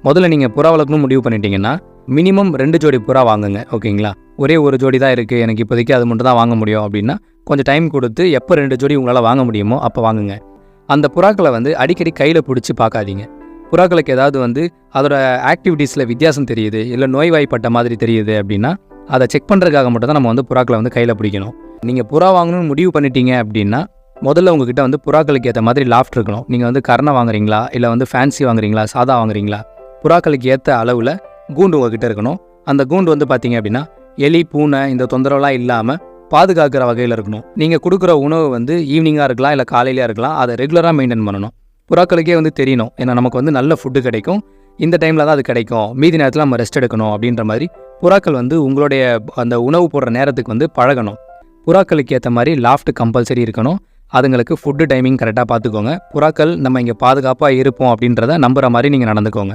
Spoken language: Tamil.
முதல்ல நீங்கள் புறா வளர்க்கணும் முடிவு பண்ணிட்டீங்கன்னா மினிமம் 2 ஜோடி புறா வாங்குங்க. ஓகேங்களா? ஒரே ஒரு ஜோடி தான் இருக்குது, எனக்கு இப்போதைக்கு அது மட்டும் தான் வாங்க முடியும் அப்படின்னா கொஞ்சம் டைம் கொடுத்து எப்போ 2 ஜோடி உங்களால் வாங்க முடியுமோ அப்போ வாங்குங்க. அந்த புறாக்களை அடிக்கடி கையில் பிடிச்சி பார்க்காதீங்க. புறாக்களுக்கு ஏதாவது அதோட ஆக்டிவிட்டீஸில் வித்தியாசம் தெரியுது, இல்லை நோய்வாய்ப்பட்ட மாதிரி தெரியுது அப்படின்னா அதை செக் பண்ணுறதுக்காக மட்டும் தான் நம்ம புறாக்களை கையில் பிடிக்கணும். நீங்கள் புறா வாங்கணும்னு முடிவு பண்ணிட்டீங்க அப்படின்னா முதல்ல உங்ககிட்ட புறாக்களுக்கு ஏற்ற மாதிரி லாஃப்ட் இருக்கணும். நீங்கள் கர்ணை வாங்குறீங்களா, இல்லை ஃபேன்சி வாங்குறீங்களா, சாதா வாங்குறீங்களா, புறாக்களுக்கு ஏற்ற அளவில் கூண்டு உங்ககிட்ட இருக்கணும். அந்த கூண்டு பார்த்தீங்க அப்படின்னா எலி, பூனை இந்த தொந்தரவுலாம் இல்லாமல் பாதுகாக்கிற வகையில் இருக்கணும். நீங்கள் கொடுக்குற உணவு ஈவினிங்காக இருக்கலாம், இல்லை காலையிலேயே இருக்கலாம், அதை ரெகுலராக மெயின்டைன் பண்ணணும். புறாக்களுக்கே தெரியணும், ஏன்னா நமக்கு நல்ல ஃபுட்டு கிடைக்கும், இந்த டைமில் தான் அது கிடைக்கும், மீதி நேரத்தில் நம்ம ரெஸ்ட் எடுக்கணும் அப்படின்ற மாதிரி புறாக்கள் உங்களுடைய அந்த உணவு போடுற நேரத்துக்கு பழகணும். புறாக்களுக்கு ஏற்ற மாதிரி லாஃப்ட் கம்பல்சரி இருக்கணும். அதுங்களுக்கு ஃபுட்டு டைமிங் கரெக்டாக பார்த்துக்கோங்க. புறாக்கள் நம்ம இங்கே பாதுகாப்பாக இருப்போம் அப்படின்றத நம்புகிற மாதிரி நீங்கள் நடந்துக்கோங்க.